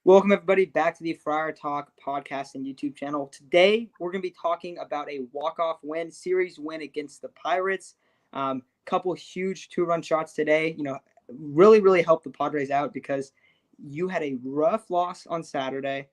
Welcome, everybody, back to the Friar Talk podcast and YouTube channel. Today, we're going to be talking about a walk-off win, series win against the Pirates. Couple huge two-run shots today. Really helped the Padres out because you had a rough loss on Saturday.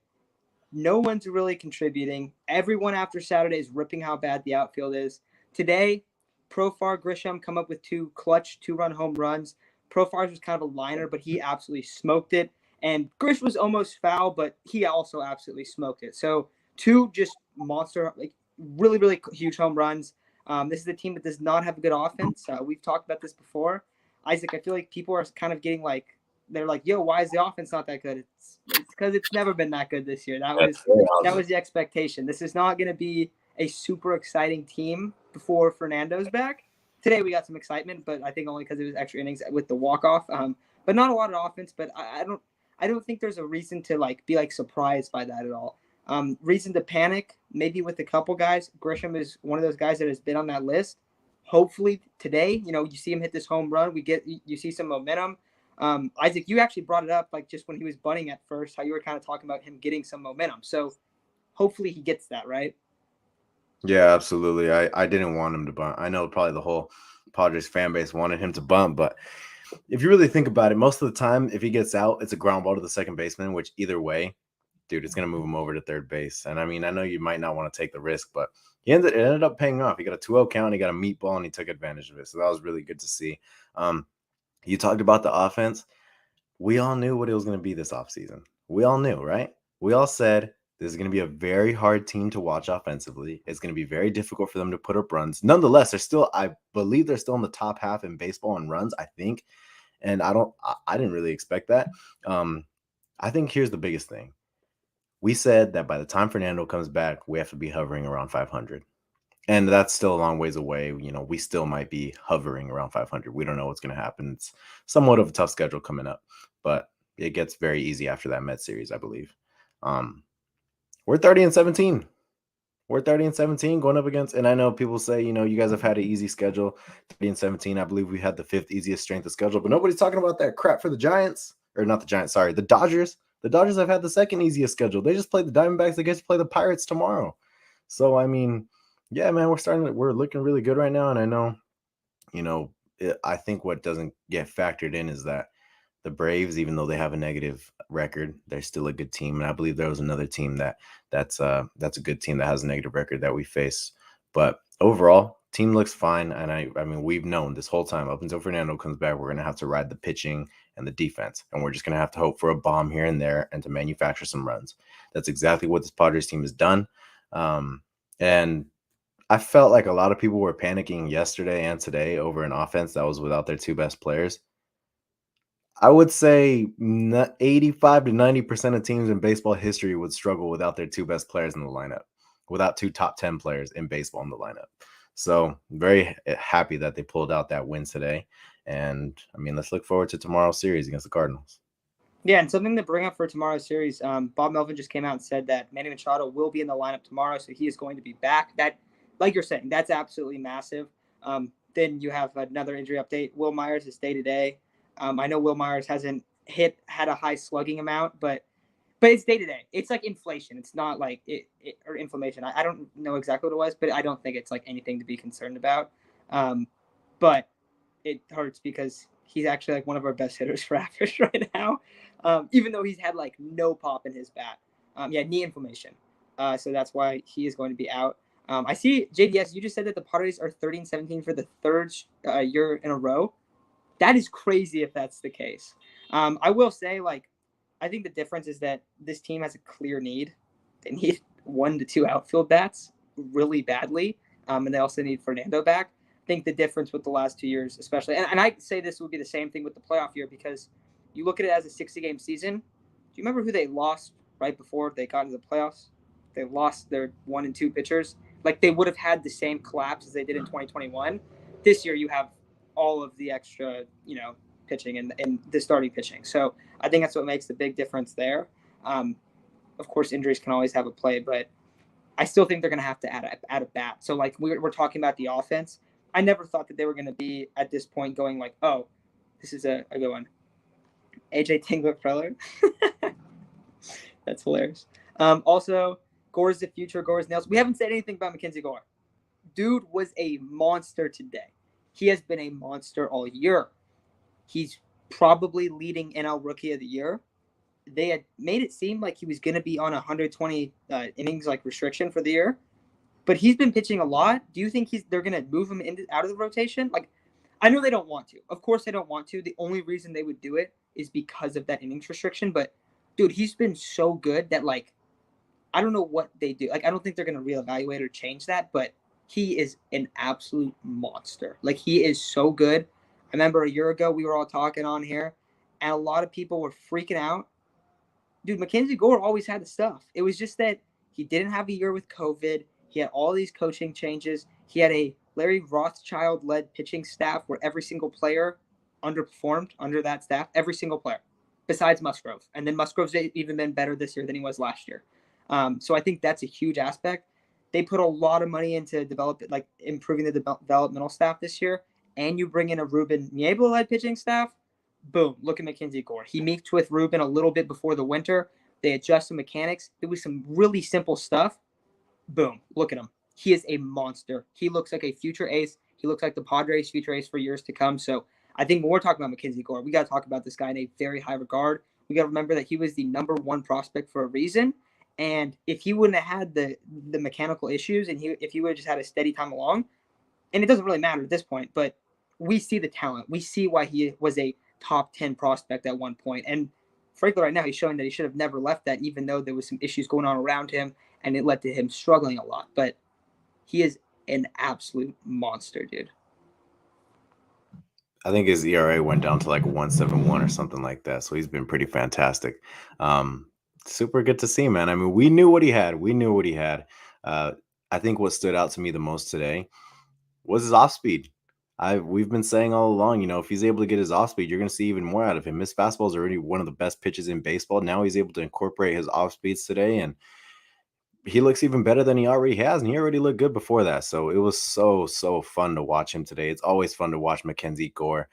No one's really contributing. Everyone after Saturday is ripping how bad the outfield is. Today, Profar Grisham come up with two clutch two-run home runs. Profar's was kind of a liner, but he absolutely smoked it. And Grish was almost foul, but he also absolutely smoked it. So two just monster, like really huge home runs. This is a team that does not have a good offense. We've talked about this before. Isaac, I feel like people are kind of getting like they're like, "Yo, why is the offense not that good?" It's because it's never been that good this year. That was the expectation. This is not going to be a super exciting team before Fernando's back. Today we got some excitement, but I think only because it was extra innings with the walk off. But not a lot of offense. But I don't think there's a reason to be surprised by that at all. Reason to panic maybe with a couple guys. Grisham is one of those guys that has been on that list. Hopefully today, you see him hit this home run. You see some momentum. Isaac, you actually brought it up just when he was bunting at first, how you were kind of talking about him getting some momentum. So hopefully he gets that, right? Yeah, absolutely. I didn't want him to bunt. I know probably the whole Padres fan base wanted him to bunt, but if you really think about it, most of the time, if he gets out, it's a ground ball to the second baseman, which either way, dude, it's going to move him over to third base. And I mean, I know you might not want to take the risk, but it ended up paying off. He got a 2-0 count, he got a meatball, and he took advantage of it. So that was really good to see. You talked about the offense. We all knew what it was going to be this offseason. We all knew, right? We all said this is going to be a very hard team to watch offensively. It's going to be very difficult for them to put up runs. Nonetheless, I believe they're still in the top half in baseball in runs, I think. And I didn't really expect that. I think here's the biggest thing. We said that by the time Fernando comes back, we have to be hovering around 500. And that's still a long ways away. We still might be hovering around 500. We don't know what's going to happen. It's somewhat of a tough schedule coming up, but it gets very easy after that Met series, I believe. We're 30-17. We're 30-17 going up against, and I know people say, you guys have had an easy schedule, 30-17. I believe we had the fifth easiest strength of schedule, but nobody's talking about that crap for the Giants, or not the Giants, sorry, the Dodgers. The Dodgers have had the second easiest schedule. They just played the Diamondbacks. They get to play the Pirates tomorrow. So, I mean, yeah, man, we're looking really good right now. And I know, I think what doesn't get factored in is that the Braves, even though they have a negative record, they're still a good team. And I believe there was another team that's a good team that has a negative record that we face. But overall, team looks fine. And I mean, we've known this whole time up until Fernando comes back, we're going to have to ride the pitching and the defense. And we're just going to have to hope for a bomb here and there and to manufacture some runs. That's exactly what this Padres team has done. And I felt like a lot of people were panicking yesterday and today over an offense that was without their two best players. I would say 85 to 90% of teams in baseball history would struggle without their two best players in the lineup, without two top 10 players in baseball in the lineup. So very happy that they pulled out that win today. And I mean, let's look forward to tomorrow's series against the Cardinals. Yeah, and something to bring up for tomorrow's series, Bob Melvin just came out and said that Manny Machado will be in the lineup tomorrow, so he is going to be back. That, like you're saying, that's absolutely massive. Then you have another injury update. Will Myers is day to day. I know Will Myers hasn't had a high slugging amount, but it's day to day. It's like inflation. It's not like or inflammation. I don't know exactly what it was, but I don't think it's like anything to be concerned about. But it hurts because he's actually like one of our best hitters for average right now, even though he's had like no pop in his bat. Yeah, knee inflammation. So that's why he is going to be out. I see JDS. You just said that the Padres are 30-17 for the third year in a row. That is crazy if that's the case. I will say, I think the difference is that this team has a clear need. They need 1 to 2 outfield bats really badly, and they also need Fernando back. I think the difference with the last 2 years, especially, and I say this would be the same thing with the playoff year because you look at it as a 60-game season. Do you remember who they lost right before they got into the playoffs? They lost their 1 and 2 pitchers. Like they would have had the same collapse as they did in 2021. This year, you have all of the extra, pitching and the starting pitching. So I think that's what makes the big difference there. Of course, injuries can always have a play, but I still think they're going to have to add a bat. So like we're talking about the offense. I never thought that they were going to be at this point going like, oh, this is a good one. AJ Tingler Preller. That's hilarious. Also, Gore's the future. Gore's nails. We haven't said anything about Mackenzie Gore. Dude was a monster today. He has been a monster all year. He's probably leading NL Rookie of the Year. They had made it seem like he was going to be on a 120 innings like restriction for the year, but he's been pitching a lot. Do you think they're going to move him out of the rotation? Like, I know they don't want to. Of course, they don't want to. The only reason they would do it is because of that innings restriction. But dude, he's been so good that like, I don't know what they do. Like, I don't think they're going to reevaluate or change that. But he is an absolute monster. Like, he is so good. I remember a year ago we were all talking on here, and a lot of people were freaking out. Dude, Mackenzie Gore always had the stuff. It was just that he didn't have a year with COVID. He had all these coaching changes. He had a Larry Rothschild-led pitching staff where every single player underperformed under that staff. Every single player, besides Musgrove. And then Musgrove's even been better this year than he was last year. So I think that's a huge aspect. They put a lot of money into improving the developmental staff this year. And you bring in a Ruben Niebla-led pitching staff. Boom, look at Mackenzie Gore. He meets with Ruben a little bit before the winter. They adjust some mechanics. It was some really simple stuff. Boom, look at him. He is a monster. He looks like a future ace. He looks like the Padres' future ace for years to come. So I think when we're talking about Mackenzie Gore, we got to talk about this guy in a very high regard. We got to remember that he was the #1 prospect for a reason. And if he wouldn't have had the mechanical issues and if he would have just had a steady time along, and it doesn't really matter at this point, but we see the talent. We see why he was a top 10 prospect at one point. And frankly, right now, he's showing that he should have never left that, even though there was some issues going on around him, and it led to him struggling a lot. But he is an absolute monster, dude. I think his ERA went down to like 1.71 or something like that. So he's been pretty fantastic. Super good to see, man. I mean, we knew what he had. I think what stood out to me the most today was his off speed. We've been saying all along, if he's able to get his off speed, you're going to see even more out of him. His fastball is already one of the best pitches in baseball. Now he's able to incorporate his off speeds today, and he looks even better than he already has, and he already looked good before that. So it was so fun to watch him today. It's always fun to watch Mackenzie Gore.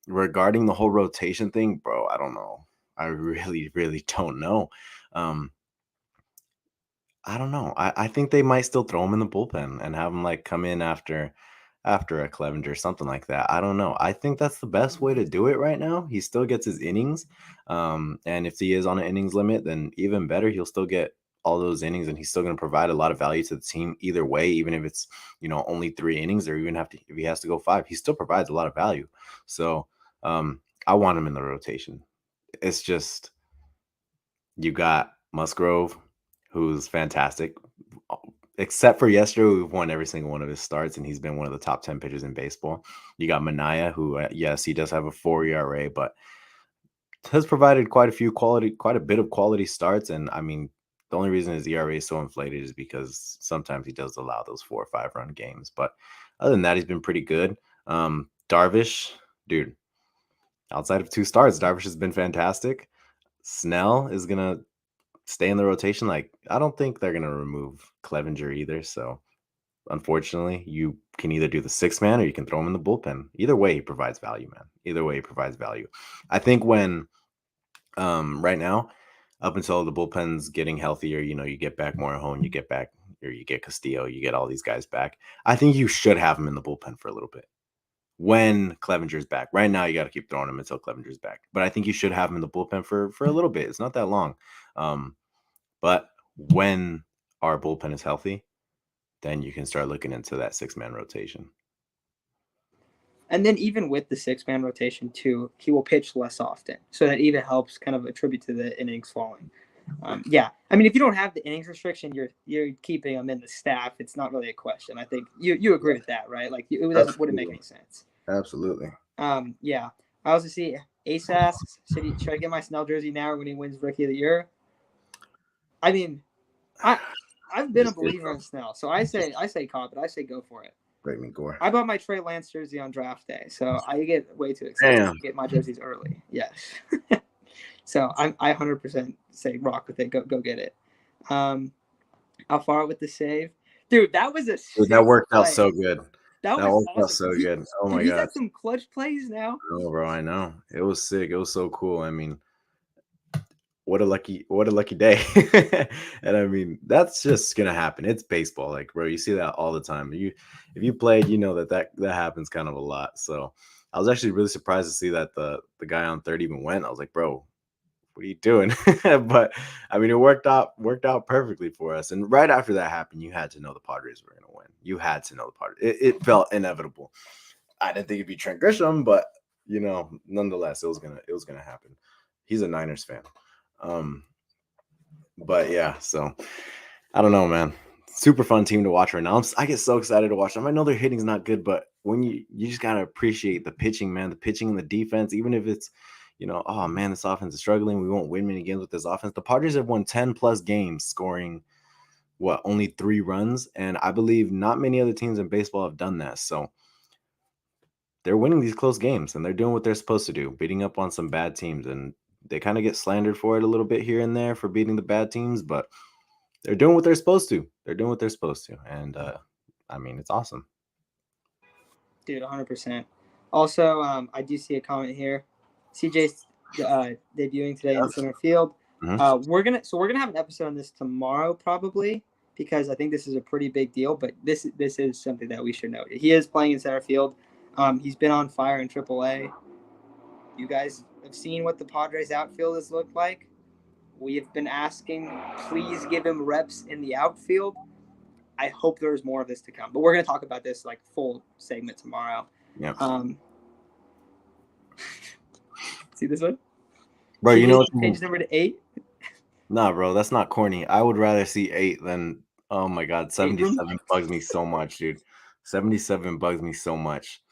Regarding the whole rotation thing, bro, I don't know. I really don't know. I don't know. I think they might still throw him in the bullpen and have him like come in after a Clevenger, something like that. I don't know. I think that's the best way to do it right now. He still gets his innings. And if he is on an innings limit, then even better. He'll still get all those innings, and he's still going to provide a lot of value to the team either way, even if it's, only 3 innings, or even if he has to go 5, he still provides a lot of value. So I want him in the rotation. It's just, you got Musgrove, who's fantastic. Except for yesterday, we've won every single one of his starts, and he's been one of the top 10 pitchers in baseball. You got Minaya, who, yes, he does have a 4 ERA, but has provided quite a bit of quality starts. And I mean, the only reason his ERA is so inflated is because sometimes he does allow those 4 or 5 run games. But other than that, he's been pretty good. Darvish, dude, outside of 2 starts, Darvish has been fantastic. Snell is going to stay in the rotation. Like, I don't think they're going to remove Clevenger either. So unfortunately, you can either do the 6-man or you can throw him in the bullpen. Either way, he provides value, man. Either way, he provides value. I think when right now, up until the bullpen's getting healthier, you get back Morejon, you get Castillo, you get all these guys back. I think you should have him in the bullpen for a little bit when Clevenger's back. Right now, you got to keep throwing him until Clevenger's back. But I think you should have him in the bullpen for a little bit. It's not that long. But when our bullpen is healthy, then you can start looking into that 6-man rotation. And then even with the 6-man rotation too, he will pitch less often. So that even helps kind of attribute to the innings falling. Yeah. I mean, if you don't have the innings restriction, you're keeping him in the staff. It's not really a question. I think you agree with that, right? Like, it wouldn't make any sense. Absolutely. Yeah. I also see Ace asks, should I get my Snell jersey now when he wins Rookie of the Year? I mean, I've been a believer in Snell, so I say cop it. I say go for it. Break me, Gore. I bought my Trey Lance jersey on draft day, so I get way too excited to get my jerseys early. Yes. So I 100% say rock with it. Go get it. Alfaro with the save. Dude, that was that worked out so good. That was worked out so good. Oh my god. He's got some clutch plays now. Oh, bro, I know. It was sick. It was so cool. I mean, what a lucky day. And I mean, that's just gonna happen. It's baseball, like, bro, you see that all the time. If you played, you know that happens kind of a lot. So I was actually really surprised to see that the guy on third even went. I was like, bro, what are you doing? But I mean, it worked out perfectly for us. And right after that happened, you had to know the Padres were gonna win. You had to know the Padres. It felt inevitable. I didn't think it'd be Trent Grisham, but nonetheless, it was gonna happen. He's a Niners fan. Um, but yeah, so I don't know, man. Super fun team to watch right now. I get so excited to watch them. I know their hitting's not good, but when you just gotta appreciate the pitching, man. The pitching and the defense, even if it's, oh man, this offense is struggling. We won't win many games with this offense. The Padres have won 10 plus games, scoring only 3 runs, and I believe not many other teams in baseball have done that. So they're winning these close games, and they're doing what they're supposed to do, beating up on some bad teams, and they kind of get slandered for it a little bit here and there for beating the bad teams, but they're doing what they're supposed to. They're doing what they're supposed to, and I mean, it's awesome. Dude, 100%. Also, I do see a comment here. CJ's debuting today in center field. Mm-hmm. We're gonna have an episode on this tomorrow probably, because I think this is a pretty big deal. But this is something that we should note. He is playing in center field. He's been on fire in AAA. You guys have seen what the Padres outfield has looked like. We have been asking, please give him reps in the outfield. I hope there's more of this to come. But we're going to talk about this like full segment tomorrow. Yeah. See this one? Bro, you know what? Change number to 8? Nah, bro, that's not corny. I would rather see 8 than, oh my God, 77 bugs me so much, dude. 77 bugs me so much.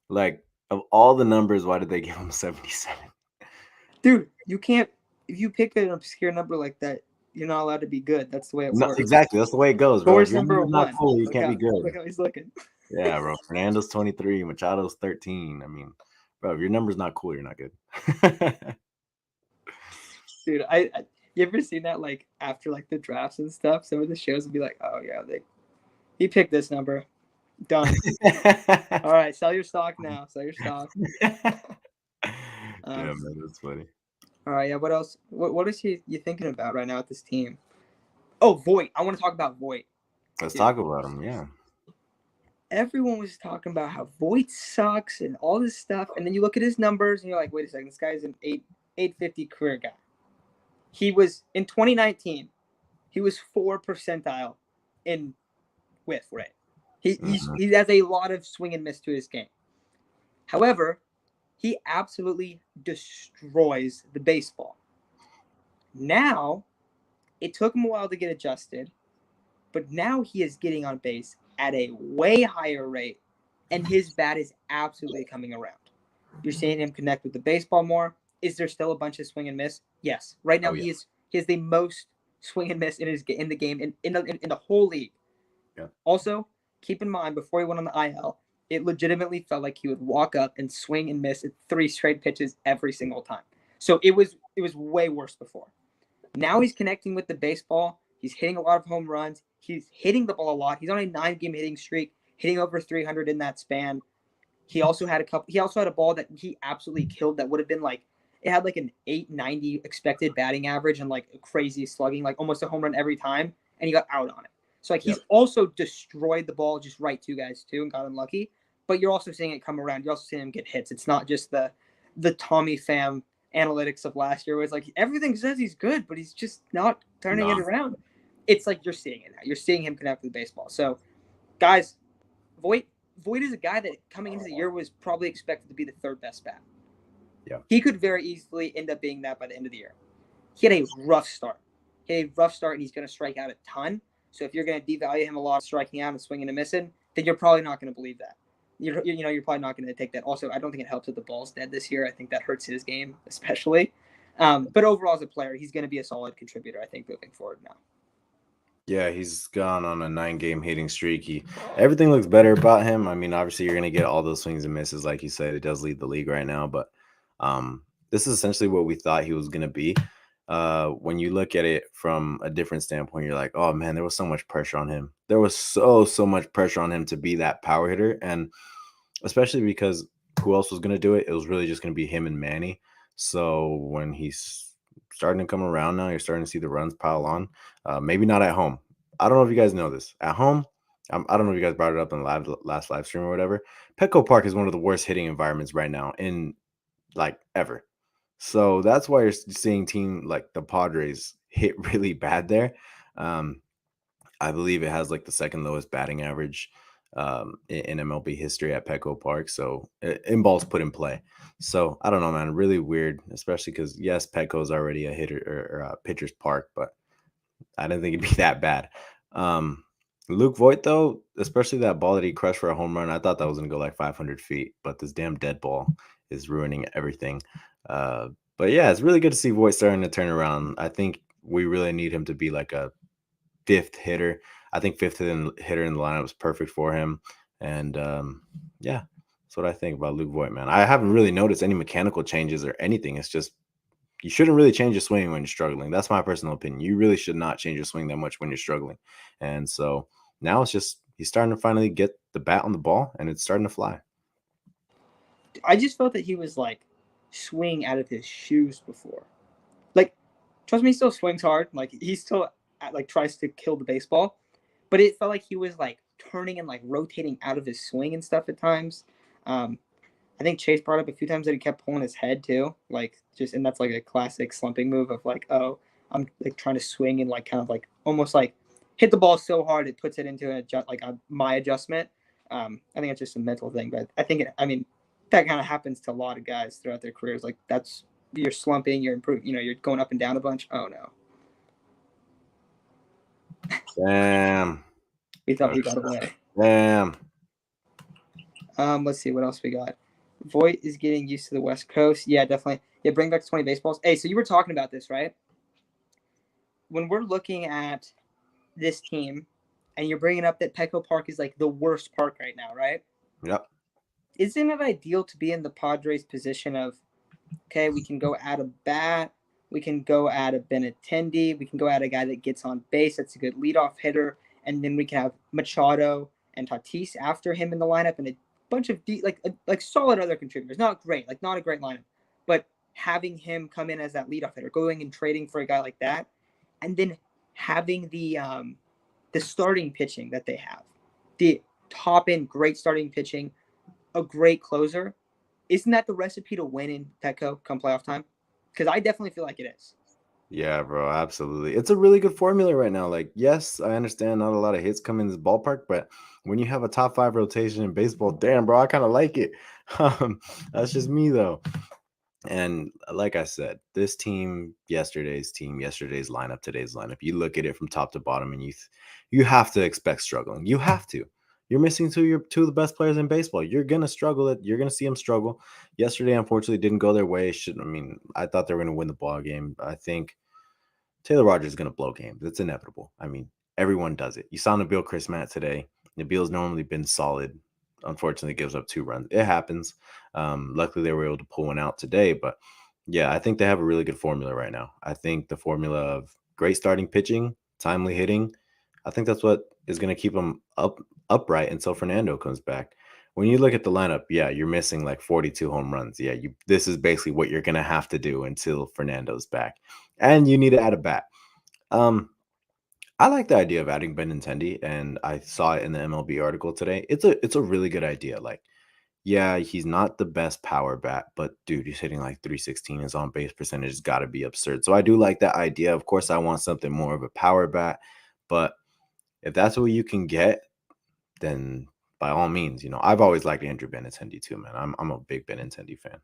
Like, of all the numbers, why did they give him 77? Dude, you can't, if you pick an obscure number like that, you're not allowed to be good. That's the way it works. Exactly. That's the way it goes, bro. Gore's number 1. Not cool, you can't be good. Look how he's looking. Yeah, bro. Fernando's 23, Machado's 13. I mean, bro, if your number's not cool, you're not good. Dude, you ever seen that, like, after, like, the drafts and stuff? Some of the shows would be like, oh, yeah, he picked this number. Done. All right, sell your stock now. Sell your stock. Yeah, man, that's funny. All right, yeah, what else? What is you thinking about right now with this team? Oh, Voit. I want to talk about Voit. Let's talk about him, yeah. Everyone was talking about how Voit sucks and all this stuff, and then you look at his numbers, and you're like, wait a second, this guy's an 850 career guy. He was, in 2019, he was 4th percentile in whiff rate. He has a lot of swing and miss to his game. However, he absolutely destroys the baseball. Now, it took him a while to get adjusted, but now he is getting on base at a way higher rate, and his bat is absolutely coming around. You're seeing him connect with the baseball more. Is there still a bunch of swing and miss? Yes. Right now, he has the most swing and miss in the game in the whole league. Yeah. Also, keep in mind, before he went on the IL, it legitimately felt like he would walk up and swing and miss at 3 straight pitches every single time. So it was way worse before. Now he's connecting with the baseball. He's hitting a lot of home runs. He's hitting the ball a lot. He's on a 9-game hitting streak, hitting over 300 in that span. He also had a ball that he absolutely killed that would have been like, it had like an 890 expected batting average and like a crazy slugging, like almost a home run every time, and he got out on it. So like he's also destroyed the ball just right 2 guys too and got unlucky. But you're also seeing it come around. You're also seeing him get hits. It's not just the Tommy Pham analytics of last year where it's like everything says he's good, but he's just not turning it around. It's like you're seeing it now. You're seeing him connect with the baseball. So, guys, Voit is a guy that coming into the year was probably expected to be the 3rd best bat. Yeah. He could very easily end up being that by the end of the year. He had a rough start. And he's going to strike out a ton. So if you're going to devalue him a lot, striking out and swinging and missing, then you're probably not going to believe that. You're probably not going to take that. Also, I don't think it helps that the ball's dead this year. I think that hurts his game especially. But overall, as a player, he's going to be a solid contributor, I think, moving forward now. Yeah, he's gone on a 9-game hitting streak. Everything looks better about him. I mean, obviously, you're going to get all those swings and misses. Like you said, it does lead the league right now. But this is essentially what we thought he was going to be. When you look at it from a different standpoint, you're like, oh, man, there was so much pressure on him. There was so much pressure on him to be that power hitter. And especially because who else was going to do it? It was really just going to be him and Manny. So when he starting to come around now. You're starting to see the runs pile on. Maybe not at home. I don't know if you guys know this. At home, I don't know if you guys brought it up in the last live stream or whatever. Petco Park is one of the worst hitting environments right now in like ever. So that's why you're seeing team like the Padres hit really bad there. Um, I believe it has like the second lowest batting average in MLB history at Petco Park. So in balls put in play. So I don't know, man. Really weird, especially because yes, Petco is already a hitter or a pitcher's park, but I didn't think it'd be that bad. Um, Luke Voit though, especially that ball that he crushed for a home run, I thought that was gonna go like 500 feet, but this damn dead ball is ruining everything. Uh, but yeah, it's really good to see Voit starting to turn around. I think we really need him to be like a fifth hitter. I think hitter in the lineup is perfect for him. And yeah, that's what I think about Luke Voit, man. I haven't really noticed any mechanical changes or anything. It's just you shouldn't really change your swing when you're struggling. That's my personal opinion. You really should not change your swing that much when you're struggling. And so now it's just he's starting to finally get the bat on the ball and it's starting to fly. I just felt that he was like swinging out of his shoes before. Like, trust me, he still swings hard. Like he still like tries to kill the baseball, but it felt like he was like turning and like rotating out of his swing and stuff at times. Um, I think Chase brought up a few times that he kept pulling his head too, like just and that's like a classic slumping move of like, oh, I'm like trying to swing and like kind of like almost like hit the ball so hard it puts it into my adjustment. I think it's just a mental thing, but I think I mean that kind of happens to a lot of guys throughout their careers. Like that's you're slumping, you're improving, you're going up and down a bunch. Oh no, Damn. we thought he got away. Damn. Let's see what else we got. Voit is getting used to the West Coast. Yeah, definitely. Yeah, bring back 20 baseballs. Hey, so you were talking about this, right? When we're looking at this team, and you're bringing up that Petco Park is like the worst park right now, right? Yep. Isn't it ideal to be in the Padres' position of, okay, we can go at a bat, we can go at a Benintendi, we can go at a guy that gets on base, that's a good leadoff hitter, and then we can have Machado and Tatis after him in the lineup, and a bunch of like solid other contributors. Not great, like not a great lineup, but having him come in as that leadoff hitter, going and trading for a guy like that, and then having the starting pitching that they have, the top end great starting pitching, a great closer. Isn't that the recipe to win in Petco come playoff time? Because I definitely feel like it is. Yeah, bro, absolutely. It's a really good formula right now. Like, yes, I understand not a lot of hits come in this ballpark, but when you have a top 5 rotation in baseball, damn, bro, I kind of like it. That's just me though. And like I said, this team, yesterday's lineup, today's lineup, you look at it from top to bottom and you have to expect struggling. You have to. You're missing two of the best players in baseball. You're gonna struggle. You're gonna see them struggle. Yesterday, unfortunately, didn't go their way. I thought they were gonna win the ball game. I think Taylor Rogers is gonna blow games. It's inevitable. I mean, everyone does it. You saw Nabil Chris Matt today. Nabil's normally been solid. Unfortunately, gives up 2 runs. It happens. Luckily, they were able to pull one out today. But yeah, I think they have a really good formula right now. I think the formula of great starting pitching, timely hitting, I think that's what is going to keep them upright until Fernando comes back. When you look at the lineup, yeah, you're missing like 42 home runs. Yeah, this is basically what you're going to have to do until Fernando's back. And you need to add a bat. I like the idea of adding Benintendi, and I saw it in the MLB article today. It's a really good idea. Like, yeah, he's not the best power bat, but dude, he's hitting like 316. His on base percentage has got to be absurd. So I do like that idea. Of course, I want something more of a power bat, but if that's what you can get, then by all means, I've always liked Andrew Benintendi too, man. I'm a big Benintendi fan.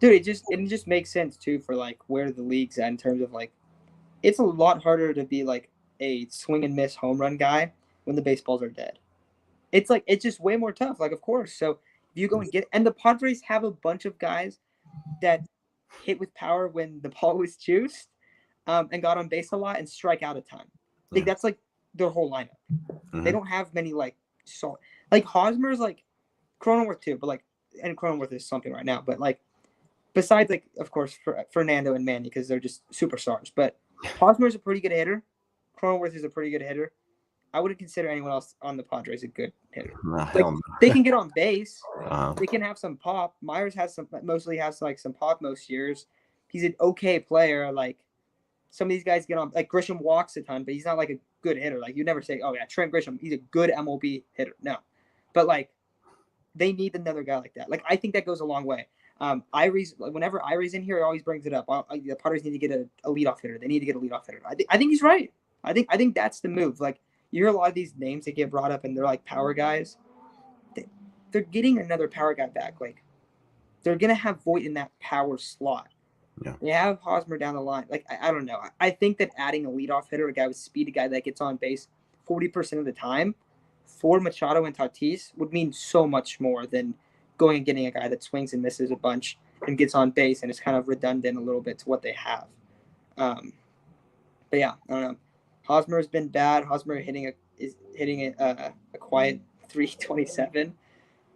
Dude, it just makes sense too for like where the league's at in terms of like it's a lot harder to be like a swing and miss home run guy when the baseballs are dead. It's like it's just way more tough. Like of course, so if you go and get and the Padres have a bunch of guys that hit with power when the ball was juiced, and got on base a lot and strike out a ton. Like that's like their whole lineup. They don't have many like solid like Hosmer's like Cronenworth too, but like and Cronenworth is something right now, but like besides like of course Fernando and Manny because they're just superstars, but Hosmer's a pretty good hitter. Cronenworth is a pretty good hitter. I wouldn't consider anyone else on the Padres a good hitter. Like they can get on base. They can have some pop. Myers mostly has like some pop most years. he's an okay player. Like some of these guys get on, like Grisham walks a ton, but he's not like a good hitter. Like you never say, oh yeah, Trent Grisham, he's a good MLB hitter. No, but like they need another guy like that. Like I think that goes a long way. Whenever Irie's in here, he always brings it up. The Padres need to get a leadoff hitter. They need to get a leadoff hitter. I think he's right. I think that's the move. Like you hear a lot of these names that get brought up, and they're like power guys. They're getting another power guy back. Like they're gonna have Voit in that power slot. Yeah. They have Hosmer down the line. Like I don't know. I think that adding a leadoff hitter, a guy with speed, a guy that gets on base 40% of the time, for Machado and Tatis would mean so much more than going and getting a guy that swings and misses a bunch and gets on base and is kind of redundant a little bit to what they have. But yeah, I don't know. Hosmer has been bad. Hosmer is hitting a quiet 327.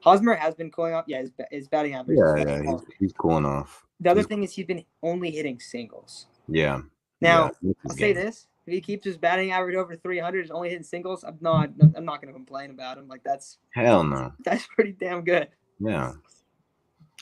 Hosmer has been cooling off. Yeah, his batting average. Yeah, he's cooling off. The other thing is he's been only hitting singles. Yeah. Now I'll say this: if he keeps his batting average over 300, is only hitting singles, I'm not going to complain about him. Like that's hell no. That's pretty damn good. Yeah.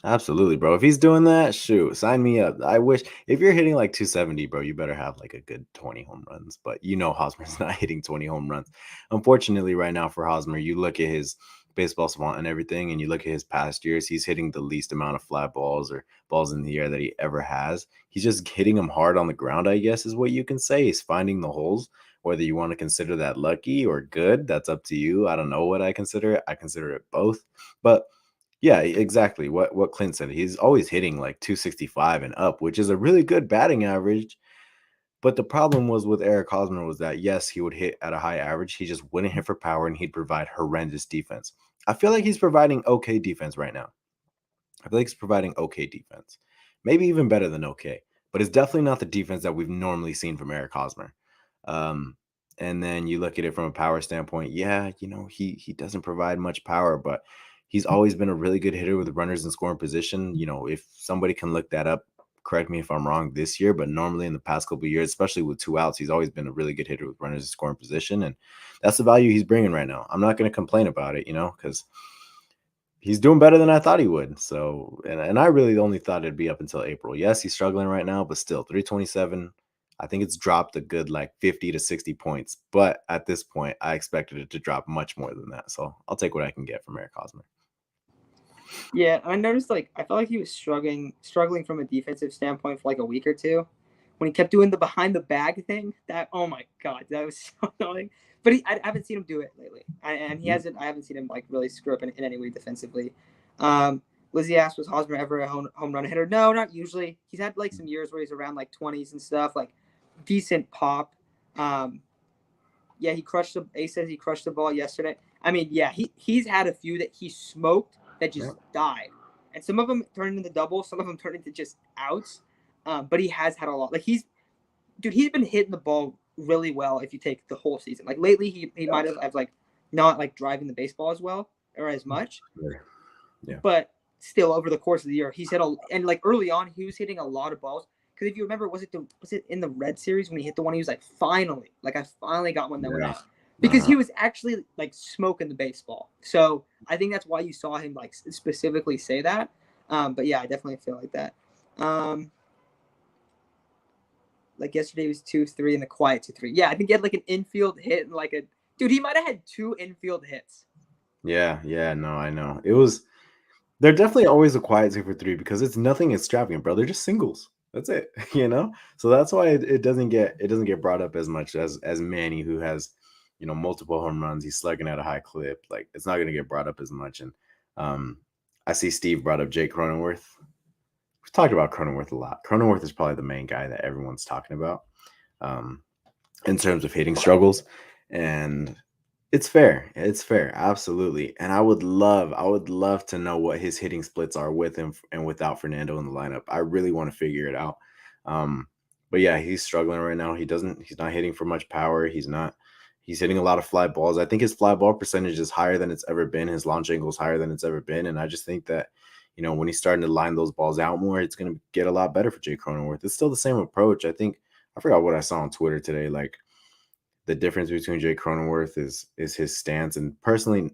Absolutely, bro. If he's doing that, shoot, sign me up. I wish if you're hitting like 270, bro, you better have like a good 20 home runs. But Hosmer's not hitting 20 home runs. Unfortunately, right now for Hosmer, you look at his baseball savant and everything, and you look at his past years, he's hitting the least amount of fly balls or balls in the air that he ever has. He's just hitting them hard on the ground, I guess, is what you can say. He's finding the holes. Whether you want to consider that lucky or good, that's up to you. I don't know what I consider it. I consider it both. But yeah, exactly what Clint said. He's always hitting like 265 and up, which is a really good batting average. But the problem was with Eric Hosmer was that, yes, he would hit at a high average. He just wouldn't hit for power, and he'd provide horrendous defense. I feel like he's providing okay defense right now. I feel like he's providing okay defense. Maybe even better than okay. But it's definitely not the defense that we've normally seen from Eric Hosmer. And then you look at it from a power standpoint. Yeah, he doesn't provide much power, but he's always been a really good hitter with runners in scoring position. If somebody can look that up, correct me if I'm wrong this year, but normally in the past couple of years, especially with 2 outs, he's always been a really good hitter with runners in scoring position. And that's the value he's bringing right now. I'm not going to complain about it, because he's doing better than I thought he would. So, and I really only thought it'd be up until April. Yes, he's struggling right now, but still 327. I think it's dropped a good like 50 to 60 points. But at this point, I expected it to drop much more than that. So I'll take what I can get from Eric Hosmer. Yeah, I noticed I felt like he was struggling from a defensive standpoint for like a week or two when he kept doing the behind the bag thing. That, oh my God, that was so annoying. But I haven't seen him do it lately. I haven't seen him like really screw up in any way defensively. Lizzie asked, was Hosmer ever a home run hitter? No, not usually. He's had like some years where he's around like 20s and stuff, like decent pop. Yeah, Ace says he crushed the ball yesterday. I mean, yeah, he's had a few that he smoked that just died. And some of them turned into doubles, some of them turned into just outs. But he has had a lot. Like he's been hitting the ball really well if you take the whole season. Like lately he might have like not like driving the baseball as well or as much. Yeah. But still over the course of the year, he's hit and like early on he was hitting a lot of balls. Because if you remember, was it in the Red Series when he hit the one he was like, I finally got one that went out. Because he was actually like smoking the baseball. So I think that's why you saw him like specifically say that. But yeah, I definitely feel like that. Like yesterday was 2-3 and the quiet 2-3. Yeah, I think he had like an infield hit and he might have had 2 infield hits. Yeah, no, I know. They're definitely always a quiet 2-for-3 because it's nothing extravagant, bro. They're just singles. That's it, So that's why it doesn't get brought up as much as Manny, who has multiple home runs. He's slugging at a high clip. Like it's not going to get brought up as much. And I see Steve brought up Jake Cronenworth. We've talked about Cronenworth a lot. Cronenworth is probably the main guy that everyone's talking about in terms of hitting struggles, and it's fair. It's fair, absolutely. And I would love to know what his hitting splits are with him and without Fernando in the lineup. I really want to figure it out. But yeah, he's struggling right now. He's not hitting for much power. He's hitting a lot of fly balls. I think his fly ball percentage is higher than it's ever been. His launch angle is higher than it's ever been. And I just think that, when he's starting to line those balls out more, it's going to get a lot better for Jake Cronenworth. It's still the same approach. I forgot what I saw on Twitter today. Like the difference between Jake Cronenworth is his stance. And personally,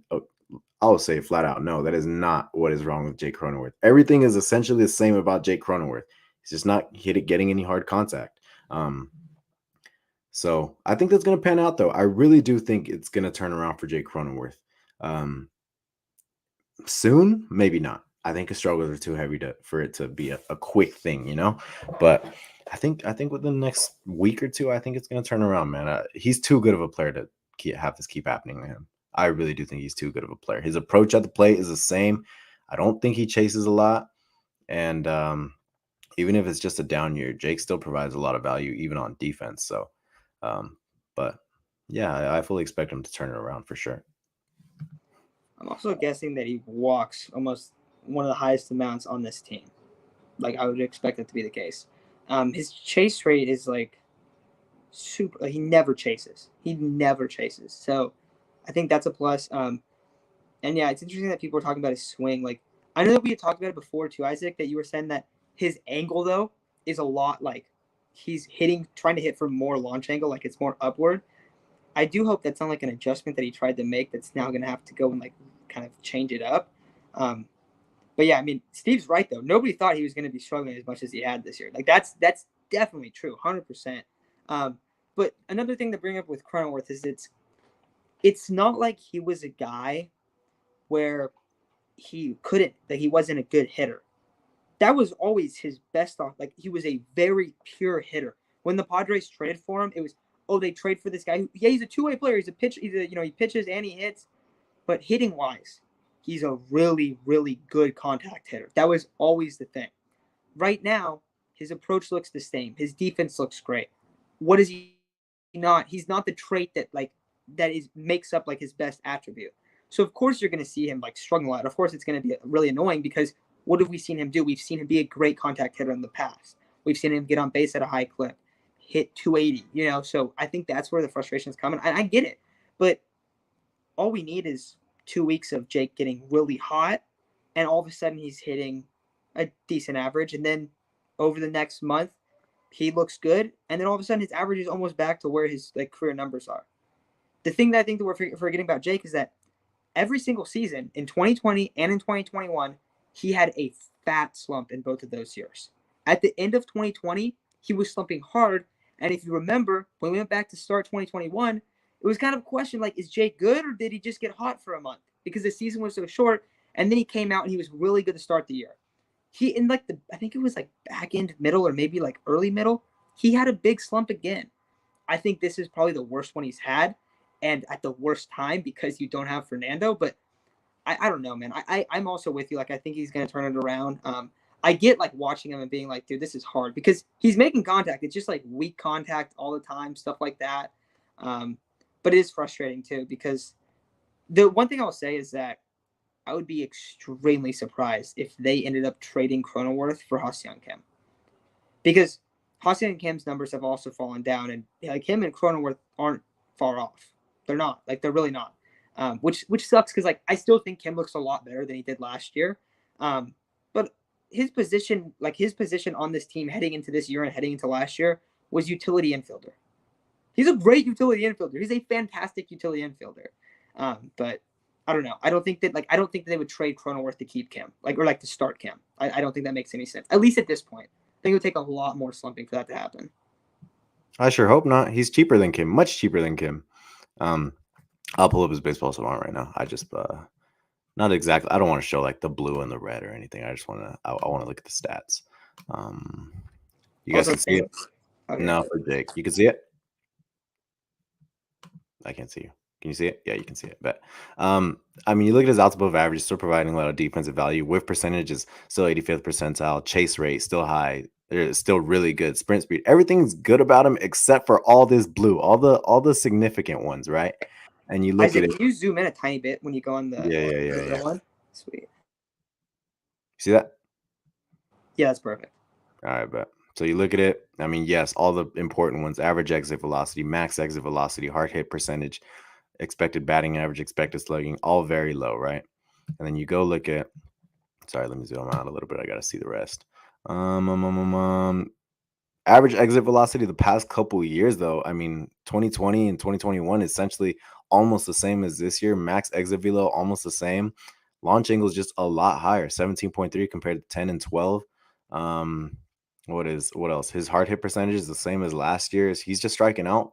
I'll say flat out, no, that is not what is wrong with Jake Cronenworth. Everything is essentially the same about Jake Cronenworth. He's just not getting any hard contact. So I think that's going to pan out, though. I really do think it's going to turn around for Jake Cronenworth. Soon, maybe not. I think his struggles are too heavy for it to be a quick thing, you know. But I think within the next week or two, I think it's going to turn around, man. He's too good of a player to have this keep happening to him. I really do think he's too good of a player. His approach at the plate is the same. I don't think he chases a lot, and even if it's just a down year, Jake still provides a lot of value even on defense. So, but yeah, I fully expect him to turn it around for sure. I'm also guessing that he walks almost one of the highest amounts on this team. Like, I would expect that to be the case. His chase rate is like super. Like, he never chases. He never chases. So I think that's a plus. And yeah, it's interesting that people are talking about his swing. Like, I know that we had talked about it before too, Isaac, that you were saying that his angle though is a lot like he's trying to hit for more launch angle, like it's more upward. I do hope that's not like an adjustment that he tried to make that's now going to have to go and like kind of change it up. But yeah, I mean, Steve's right though. Nobody thought he was going to be struggling as much as he had this year. Like that's definitely true, 100%. But another thing to bring up with Cronenworth is it's not like he was a guy where he wasn't a good hitter. That was always his best off. Like he was a very pure hitter. When the Padres traded for him, it was, oh, they trade for this guy who, yeah, he's a two-way player. He's a pitch, he pitches and he hits, but hitting wise, he's a really, really good contact hitter. That was always the thing. Right now, his approach looks the same. His defense looks great. What is he not? He's not the trait that makes up like his best attribute. So of course you're going to see him like struggle out. Of course it's going to be really annoying because what have we seen him do? We've seen him be a great contact hitter in the past. We've seen him get on base at a high clip, hit 280, So I think that's where the frustration is coming. I get it. But all we need is 2 weeks of Jake getting really hot, and all of a sudden he's hitting a decent average. And then over the next month, he looks good. And then all of a sudden his average is almost back to where his like career numbers are. The thing that I think that we're forgetting about Jake is that every single season in 2020 and in 2021, he had a fat slump in both of those years. At the end of 2020, he was slumping hard. And if you remember, when we went back to start 2021, it was kind of a question like, is Jake good or did he just get hot for a month? Because the season was so short. And then he came out and he was really good to start the year. He, in like I think it was like back end middle or maybe like early middle, he had a big slump again. I think this is probably the worst one he's had and at the worst time because you don't have Fernando. But I don't know, man. I'm also with you. Like, I think he's going to turn it around. I get like watching him and being like, dude, this is hard because he's making contact. It's just like weak contact all the time, stuff like that. But it is frustrating too because the one thing I'll say is that I would be extremely surprised if they ended up trading Cronenworth for Ha-Seong Kim because Ha-Seong Kim's numbers have also fallen down, and like him and Cronenworth aren't far off. They're not. Like they're really not. Which sucks because like I still think Kim looks a lot better than he did last year. But his position on this team heading into this year and heading into last year was utility infielder. He's a great utility infielder. He's a fantastic utility infielder. But I don't know. I don't think that they would trade Cronenworth to keep Kim, or to start Kim. I don't think that makes any sense. At least at this point. I think it would take a lot more slumping for that to happen. I sure hope not. He's cheaper than Kim, much cheaper than Kim. I'll pull up his baseball savant right now. I just not exactly. I don't want to show like the blue and the red or anything. I just want to. I want to look at the stats. You guys can see it. Okay. No, for Jake, you can see it. I can't see you. Can you see it? Yeah, you can see it. But I mean, you look at his outs above average, still providing a lot of defensive value. Whiff percentage is still 85th percentile. Chase rate still high. It's still really good. Sprint speed, everything's good about him except for all this blue, all the significant ones, right? And you look Isaac, at it. Can you zoom in a tiny bit when you go on the Yeah. one? Sweet. See that? Yeah, that's perfect. All right, bet. So you look at it. I mean, yes, all the important ones: average exit velocity, max exit velocity, hard hit percentage, expected batting average, expected slugging, all very low, right? And then you go look at. Sorry, let me zoom out a little bit. I got to see the rest. Average exit velocity the past couple of years, though. I mean, 2020 and 2021 essentially almost the same as this year. Max exit velo almost the same. Launch angle is just a lot higher, 17.3 compared to 10 and 12. What else? His hard hit percentage is the same as last year's. He's just striking out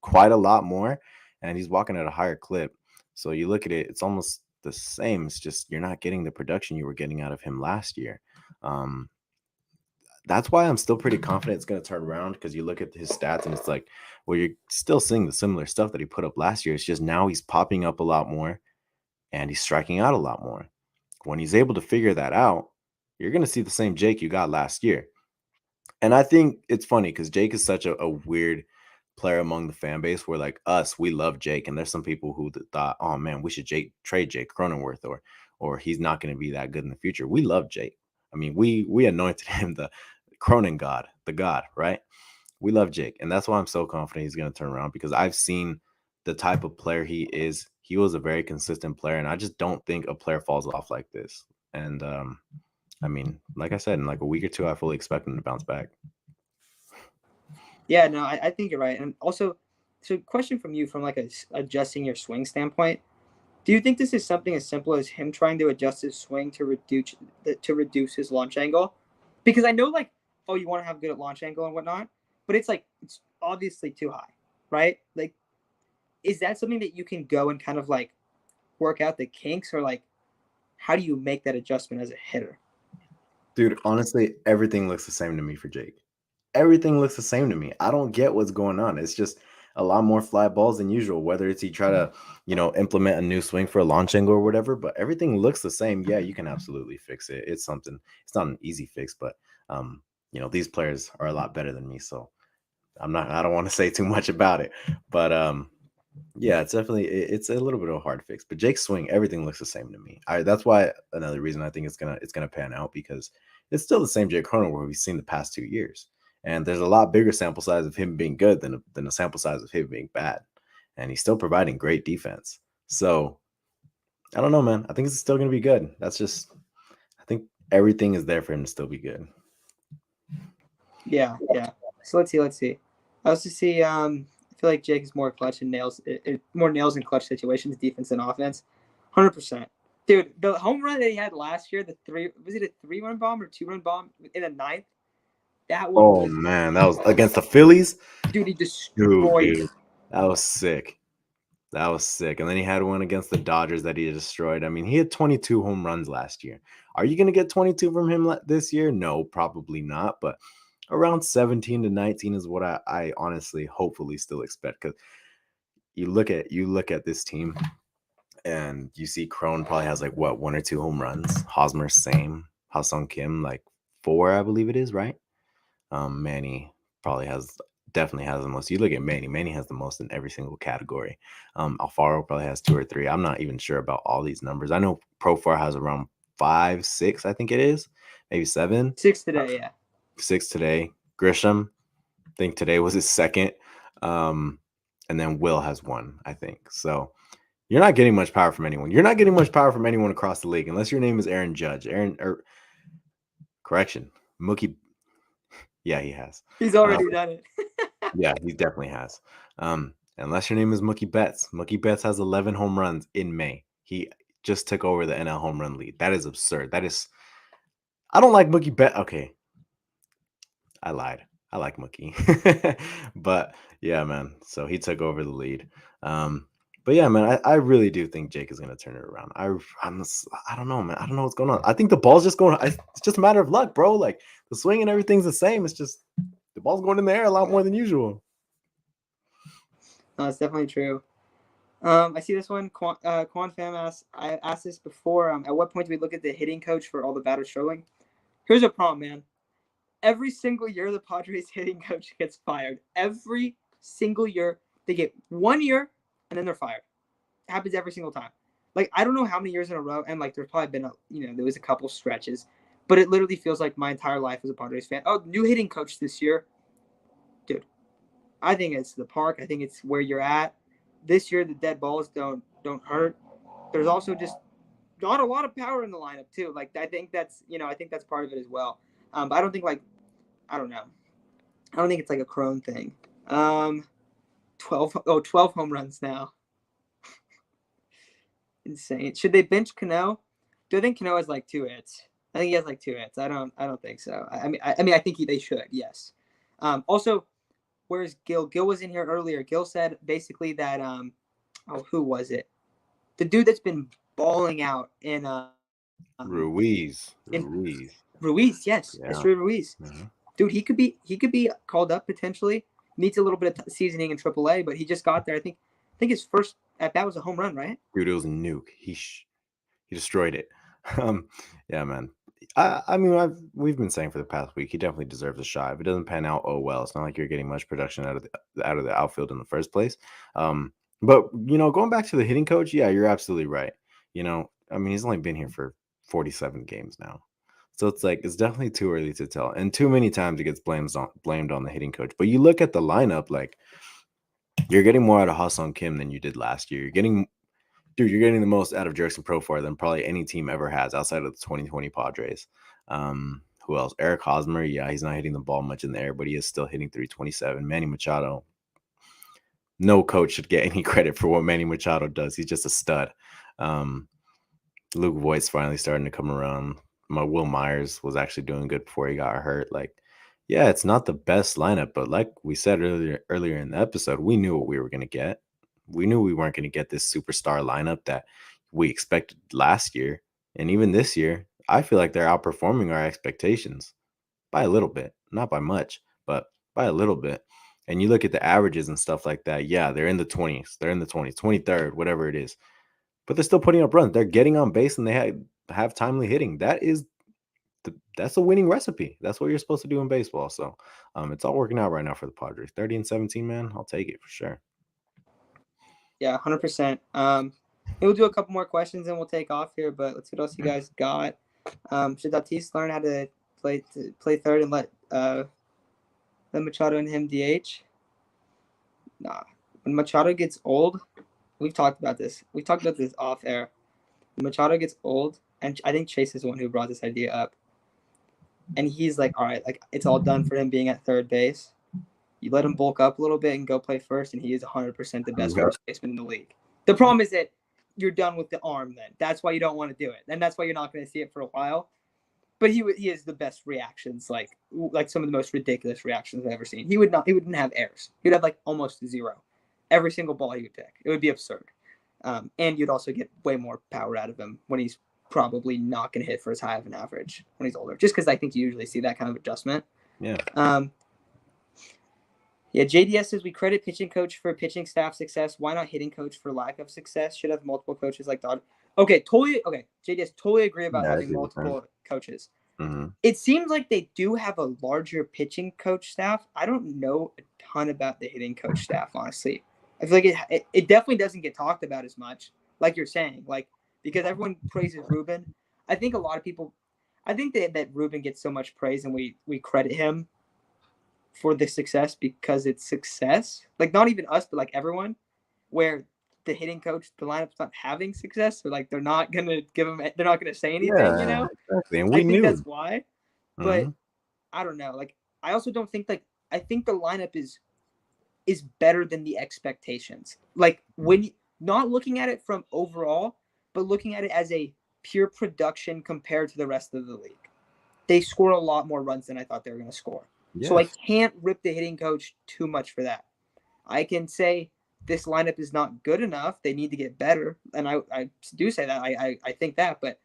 quite a lot more, and he's walking at a higher clip. So you look at it, it's almost the same. It's just you're not getting the production you were getting out of him last year. Um, that's why I'm still pretty confident it's going to turn around, because you look at his stats and it's like, well, you're still seeing the similar stuff that he put up last year. It's just now he's popping up a lot more and he's striking out a lot more. When he's able to figure that out, you're going to see the same Jake you got last year. And I think it's funny because Jake is such a weird player among the fan base, where like us, we love Jake. And there's some people who thought, oh man, we should trade Jake Cronenworth, or he's not going to be that good in the future. We love Jake. I mean, we anointed him the Cronin God, the God, right? We love Jake. And that's why I'm so confident he's going to turn around, because I've seen the type of player he is. He was a very consistent player, and I just don't think a player falls off like this. And I mean, like I said, in like a week or two, I fully expect him to bounce back. Yeah, no, I think you're right. And also, so question from you from like adjusting your swing standpoint. Do you think this is something as simple as him trying to adjust his swing to reduce his launch angle? Because I know like, oh, you want to have good at launch angle and whatnot, but it's like it's obviously too high, right? Like, is that something that you can go and kind of like work out the kinks, or like how do you make that adjustment as a hitter? Dude, honestly, everything looks the same to me for Jake. Everything looks the same to me. I don't get what's going on. It's just a lot more fly balls than usual, whether it's he try to, implement a new swing for a launch angle or whatever, but everything looks the same. Yeah, you can absolutely fix it. It's something, it's not an easy fix, but these players are a lot better than me. So I don't want to say too much about it, but yeah, it's a little bit of a hard fix. But Jake's swing, everything looks the same to me. That's why another reason I think it's gonna pan out, because it's still the same Jake Cronenworth we've seen the past 2 years. And there's a lot bigger sample size of him being good than a sample size of him being bad. And he's still providing great defense. So I don't know, man. I think it's still gonna be good. I think everything is there for him to still be good. Yeah, yeah. So let's see. I also see. I feel like Jake is more clutch and more nails in clutch situations, defense and offense. 100%. Dude, the home run that he had last year, was it a 3-run bomb or 2-run bomb in the ninth? That one Oh was, man, that was against the Phillies. dude, he Dude, destroyed it. that was sick. That was sick. And then he had one against the Dodgers that he destroyed. I mean, he had 22 home runs last year. Are you going to get 22 from him this year? No, probably not. But around 17 to 19 is what I honestly, hopefully still expect. Because you look at this team and you see Crone probably has like what, 1 or 2 home runs. Hosmer, same. Ha-Sung Kim, like 4, I believe it is, right? Manny probably definitely has the most. You look at Manny. Manny has the most in every single category. Alfaro probably has 2 or 3. I'm not even sure about all these numbers. I know Profar has around 5, 6. I think it is, maybe 7. 6 today, yeah. 6 today. Grisham, I think today was his second. And then Will has 1, I think. So you're not getting much power from anyone. You're not getting much power from anyone across the league, unless your name is Aaron Judge. Correction, Mookie. Yeah, he has. He's already done it. Yeah, he definitely has. Unless your name is Mookie Betts. Mookie Betts has 11 home runs in May. He just took over the NL home run lead. That is absurd. I don't like Mookie Betts. Okay, I lied. I like Mookie. But yeah, man. So he took over the lead. But yeah, man, I really do think Jake is gonna turn it around. I don't know, man. I don't know what's going on. I think the ball's just going. It's just a matter of luck, bro. Like the swing and everything's the same. It's just the ball's going in the air a lot more than usual. No, it's definitely true. I see this one. Quan Pham asked. I asked this before. At what point do we look at the hitting coach for all the batters struggling? Here's a problem, man. Every single year, the Padres hitting coach gets fired. Every single year, they get 1 year and then they're fired. It happens every single time. Like, I don't know how many years in a row, and like there's probably been there was a couple stretches, but it literally feels like my entire life as a Padres fan. Oh, new hitting coach this year, dude. I think it's the park. I think it's where you're at. This year, the dead balls don't hurt. There's also just not a lot of power in the lineup too. Like I think that's part of it as well. But I don't think I don't know. I don't think it's like a Crone thing. 12 home runs now. Insane. Should they bench Cano? Do I think Cano has like 2 hits? I think he has like 2 hits. I don't think so. I mean, I think they should. Yes. Also, where's Gil? Gil was in here earlier. Gil said basically that who was it? The dude that's been balling out in Ruiz. Ruiz. Yes, Yeah. Esteury Ruiz. Mm-hmm. Dude, he could be called up potentially. Needs a little bit of seasoning in AAA, but he just got there. I think his first at bat was a home run, right? Dude, it was a nuke. He destroyed it. Yeah, man. I mean, we've been saying for the past week he definitely deserves a shot. If it doesn't pan out, oh well. It's not like you're getting much production out of the outfield in the first place. But going back to the hitting coach, yeah, you're absolutely right. I mean, he's only been here for 47 games now, so it's like it's definitely too early to tell, and too many times it gets blamed on the hitting coach. But you look at the lineup, like you're getting more out of Ha-Seong Kim than you did last year. You're getting the most out of Jurickson Profar than probably any team ever has outside of the 2020 Padres. Who else? Eric Hosmer. Yeah, he's not hitting the ball much in the air, but he is still hitting 327. Manny Machado. No coach should get any credit for what Manny Machado does. He's just a stud. Luke Voigt's finally starting to come around. Will Myers was actually doing good before he got hurt. Like, yeah, it's not the best lineup, but like we said earlier in the episode, we knew what we were going to get. We knew we weren't going to get this superstar lineup that we expected last year. And even this year, I feel like they're outperforming our expectations by a little bit, not by much, but by a little bit. And you look at the averages and stuff like that. Yeah, they're in the 20s. They're in the 20s, 23rd, whatever it is. But they're still putting up runs. They're getting on base and they have timely hitting. That's a winning recipe. That's what you're supposed to do in baseball. So it's all working out right now for the Padres. 30-17, man. I'll take it for sure. Yeah, 100%. We'll do a couple more questions and we'll take off here. But let's see what else you guys got. Should Tatis learn how to play third and let Machado and him DH? Nah. When Machado gets old, we've talked about this. We talked about this off air. When Machado gets old, and I think Chase is the one who brought this idea up. And he's like, all right, like it's all done for him being at third base. You let him bulk up a little bit and go play first, and he is 100% the best first baseman in the league. The problem is that you're done with the arm then. That's why you don't want to do it. And that's why you're not going to see it for a while. But he is the best reactions, like some of the most ridiculous reactions I've ever seen. He wouldn't have errors. He'd have like almost 0. Every single ball he would pick. It would be absurd. And you'd also get way more power out of him when he's probably not going to hit for as high of an average when he's older. Just because I think you usually see that kind of adjustment. Yeah. Yeah, JDS says we credit pitching coach for pitching staff success. Why not hitting coach for lack of success? Should have multiple coaches like Dodd. Okay, JDS, totally agree about having multiple coaches. Mm-hmm. It seems like they do have a larger pitching coach staff. I don't know a ton about the hitting coach staff, honestly. I feel like it definitely doesn't get talked about as much, like you're saying, like because everyone praises Ruben. I think a lot of people, that Ruben gets so much praise and we credit him for the success because it's success. Like not even us, but like everyone, where the hitting coach, the lineup's not having success, so like they're not gonna they're not gonna say anything, Exactly. And we knew that's why. But I don't know. Like I also don't think I think the lineup is better than the expectations. Like when you, not looking at it from overall, but looking at it as a pure production compared to the rest of the league. They score a lot more runs than I thought they were going to score. Yes. So I can't rip the hitting coach too much for that. I can say this lineup is not good enough. They need to get better. And I do say that. I think that, but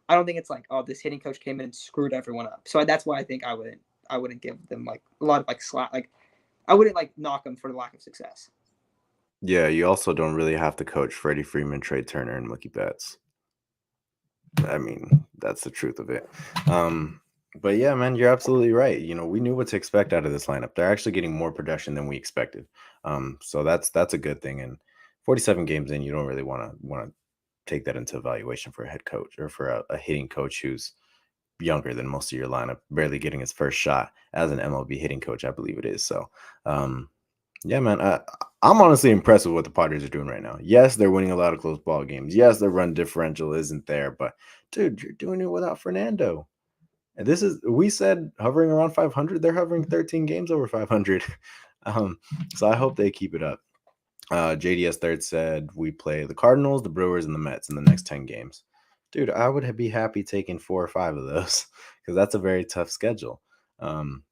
I don't think it's like, oh, this hitting coach came in and screwed everyone up. So that's why I think I wouldn't give them like a lot of like slack. Like I wouldn't like knock them for the lack of success. Yeah, you also don't really have to coach Freddie Freeman, Trey Turner, and Mookie Betts. I mean, that's the truth of it. But yeah, man, you're absolutely right. We knew what to expect out of this lineup. They're actually getting more production than we expected. So that's a good thing. And 47 games in, you don't really want to take that into evaluation for a head coach or for a hitting coach who's younger than most of your lineup, barely getting his first shot as an MLB hitting coach, I believe it is. So, yeah, man, I'm honestly impressed with what the Padres are doing right now. Yes, they're winning a lot of close ball games. Yes, the run differential isn't there, but dude, you're doing it without Fernando. And we said hovering around 500. They're hovering 13 games over 500. So I hope they keep it up. JDS Third said we play the Cardinals, the Brewers, and the Mets in the next 10 games. Dude, I would be happy taking 4 or 5 of those because that's a very tough schedule. Um,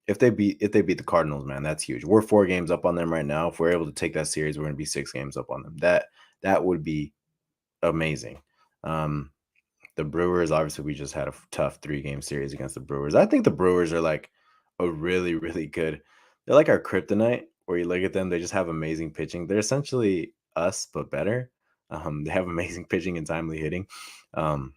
if they beat the Cardinals, man, that's huge. We're 4 games up on them right now. If we're able to take that series, we're going to be 6 games up on them. That would be amazing. Um, the Brewers, obviously, we just had a tough 3-game series against the Brewers. I think the Brewers are like a really, really good. They're like our kryptonite, where you look at them, they just have amazing pitching. They're essentially us, but better. They have amazing pitching and timely hitting. Um,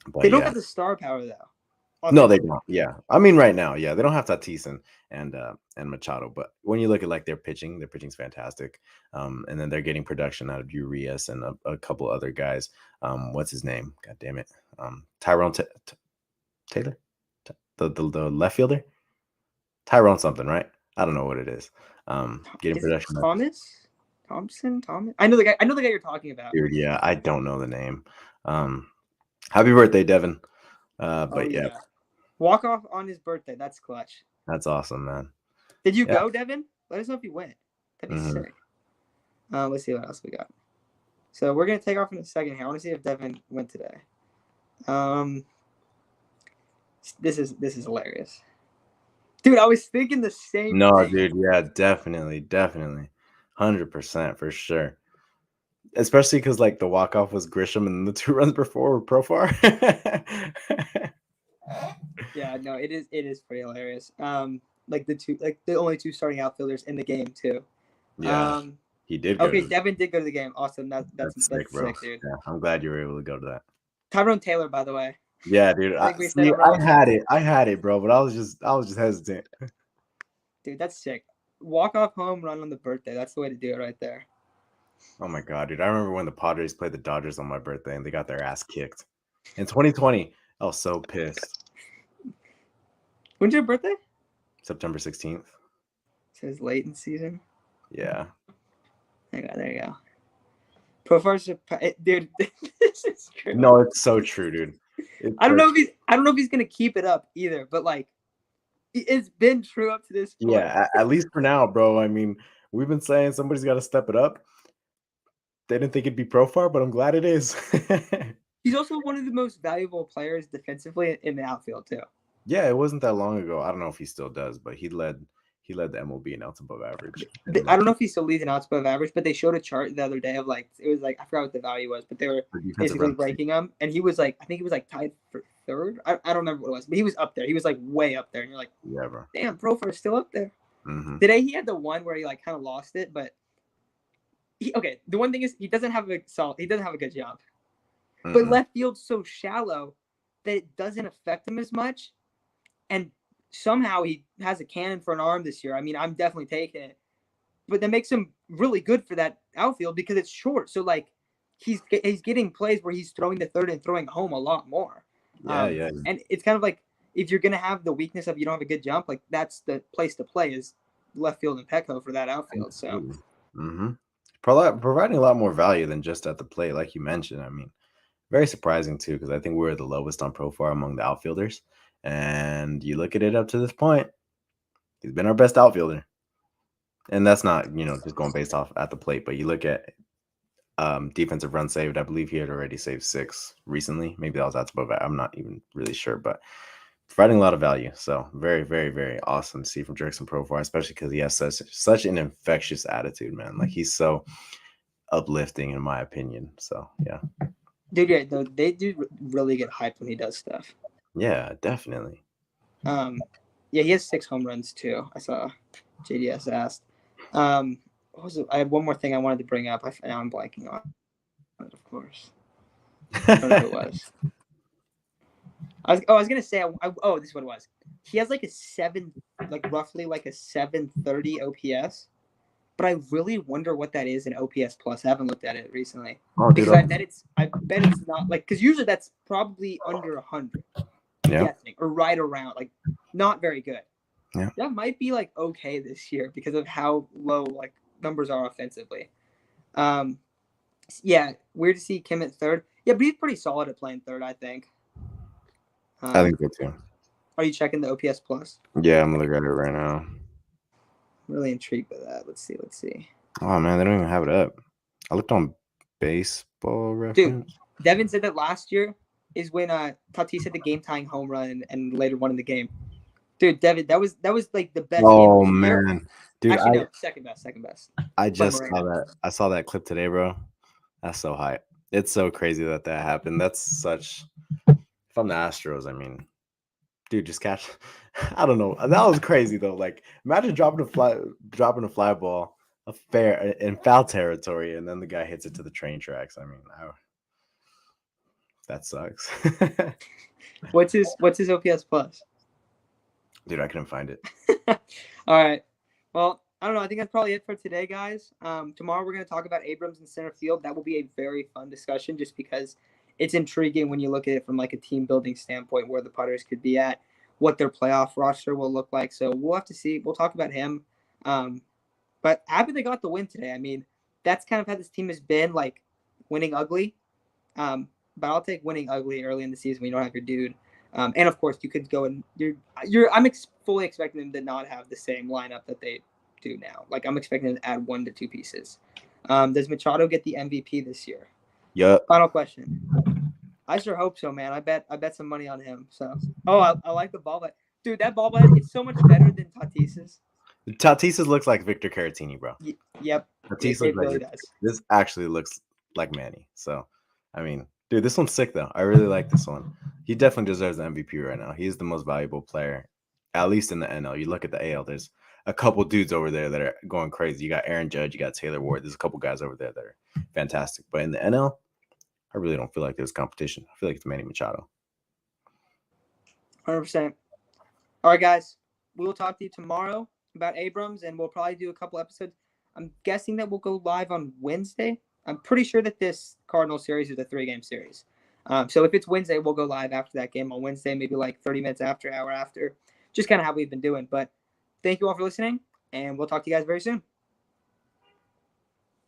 They but don't yeah, have the star power though. no, they Offensively. don't. Yeah, I mean, right now, yeah, they don't have Tatis and Machado, but when you look at like their pitching's fantastic. And then they're getting production out of Urias and a couple other guys. What's his name? God damn it. Tyrone Taylor, the left fielder, Tyrone something, right? I don't know what it is. Getting Is it production. Thomas? Thompson? Thomas? I know the guy. I know the guy you're talking about. Dude, yeah, I don't know the name. Happy birthday, Devin. Oh But yeah, yeah. Walk off on his birthday. That's clutch. that's awesome, man. Did you Yeah. go, Devin? Let us know if you went. That'd be Mhm. sick. Let's see what else we got. So we're gonna take off in a second here. I want to see if Devin went today. This is hilarious, dude. I was thinking the same No, thing. dude, yeah, definitely, 100% for sure. Especially because like the walk off was Grisham and the 2 runs before were Profar. Yeah, no, it is pretty hilarious. Like the only 2 starting outfielders in the game too. Yeah, he did go Okay, to Devin did go to the game. Awesome. That's sick, bro. sick, dude. Yeah, I'm glad you were able to go to that. Tyrone Taylor, by the way. Yeah, dude. I think we said it wrong. I had it, bro, but I was just hesitant. Dude, that's sick. Walk off home run on the birthday. That's the way to do it right there. Oh my god, dude. I remember when the Padres played the Dodgers on my birthday and they got their ass kicked. In 2020, I was so pissed. When's your birthday? September 16th. It says late in season. Yeah. There you go. Profar's dude. This is true. No, it's so true, dude. I don't know if he's gonna keep it up either, but like it's been true up to this point. Yeah, at least for now, bro. I mean, we've been saying somebody's got to step it up. They didn't think it'd be Profar, but I'm glad it is. He's also one of the most valuable players defensively in the outfield too. Yeah, it wasn't that long ago. I don't know if he still does, but he led the MLB in outs above average. I don't know if he still leads in outs above average, but they showed a chart the other day of like it was like I forgot what the value was, but they were basically ranking him, and he was like I think he was like tied for 3rd. I don't remember what it was, but he was up there. He was like way up there, and you're like, yeah, bro. Damn, Profar's still up there. Mm-hmm. Today he had the one where he like kind of lost it, but the one thing is he doesn't have a good jump. Mm-hmm. But left field's so shallow that it doesn't affect him as much. And somehow he has a cannon for an arm this year. I mean, I'm definitely taking it. But that makes him really good for that outfield because it's short. So like he's getting plays where he's throwing to third and throwing home a lot more. Yeah. And it's kind of like if you're gonna have the weakness of you don't have a good jump, like that's the place to play is left field and Petco for that outfield. So providing a lot more value than just at the plate, like you mentioned. I mean, very surprising too, because I think we're the lowest on Profar among the outfielders. And you look at it up to this point, he's been our best outfielder. And that's not, just going based off at the plate, but you look at defensive run saved. I believe he had already saved 6 recently. Maybe that was out above. I'm not even really sure, but providing a lot of value. So very, very, very awesome to see from Jurickson Profar, especially because he has such an infectious attitude, man. Like he's so uplifting in my opinion. So yeah. Dude, yeah, they do really get hyped when he does stuff. Yeah, definitely. Yeah, he has 6 home runs too. I saw JDS asked. What was it? I had one more thing I wanted to bring up. I'm blanking on it, of course. I don't know who it was. I was gonna say. This is what it was. He has like roughly like a 730 OPS, but I really wonder what that is in OPS plus. I haven't looked at it recently because I bet it's not like because usually that's probably under 100. Yeah. Guessing, or right around, like not very good. Yeah. That might be like okay this year because of how low like numbers are offensively. Yeah, weird to see Kim at 3rd. Yeah, but he's pretty solid at playing 3rd, I think. I think so too. Are you checking the OPS plus? Yeah, I'm looking at it right now. Really intrigued by that. Let's see. Oh man, they don't even have it up. I looked on Baseball Reference. Dude, Devin said that last year is when Tatis hit the game tying home run and later won in the game. Dude, Devin, that was like the best game Oh of the year. man, dude, Actually, no, second best. I But just saw that. I saw that clip today, bro. That's so hype. It's so crazy that happened. That's such. If I'm the Astros, I mean, dude, just catch. I don't know. That was crazy though. Like, imagine dropping a fly ball, a fair in foul territory, and then the guy hits it to the train tracks. I mean, that sucks. What's his OPS plus? Dude, I couldn't find it. All right. Well, I don't know. I think that's probably it for today, guys. Tomorrow we're going to talk about Abrams in center field. That will be a very fun discussion just because it's intriguing when you look at it from like a team building standpoint where the Padres could be at, what their playoff roster will look like. So we'll have to see. We'll talk about him. But happy they got the win today. I mean, that's kind of how this team has been, like winning ugly. But I'll take winning ugly early in the season when you don't have your dude. And of course, you could go and I'm fully expecting them to not have the same lineup that they do now. Like I'm expecting them to add 1 to 2 pieces. Does Machado get the MVP this year? Yep. Final question. I sure hope so, man. I bet some money on him. So, I like the ball, but dude, that ball head, it's so much better than Tatis's. Tatis's looks like Victor Caratini, bro. Yep. Tatis it really does. This actually looks like Manny. So, I mean, dude, this one's sick though. I really like this one. He definitely deserves the MVP right now. He's the most valuable player, at least in the NL. You look at the AL, there's a couple dudes over there that are going crazy. You got Aaron Judge, you got Taylor Ward. There's a couple guys over there that are fantastic. But in the NL, I really don't feel like there's competition. I feel like it's Manny Machado. 100%. All right, guys. We will talk to you tomorrow about Abrams, and we'll probably do a couple episodes. I'm guessing that we'll go live on Wednesday. I'm pretty sure that this Cardinal series is a 3-game series. So if it's Wednesday, we'll go live after that game on Wednesday, maybe like 30 minutes after, hour after. Just kind of how we've been doing. But thank you all for listening, and we'll talk to you guys very soon.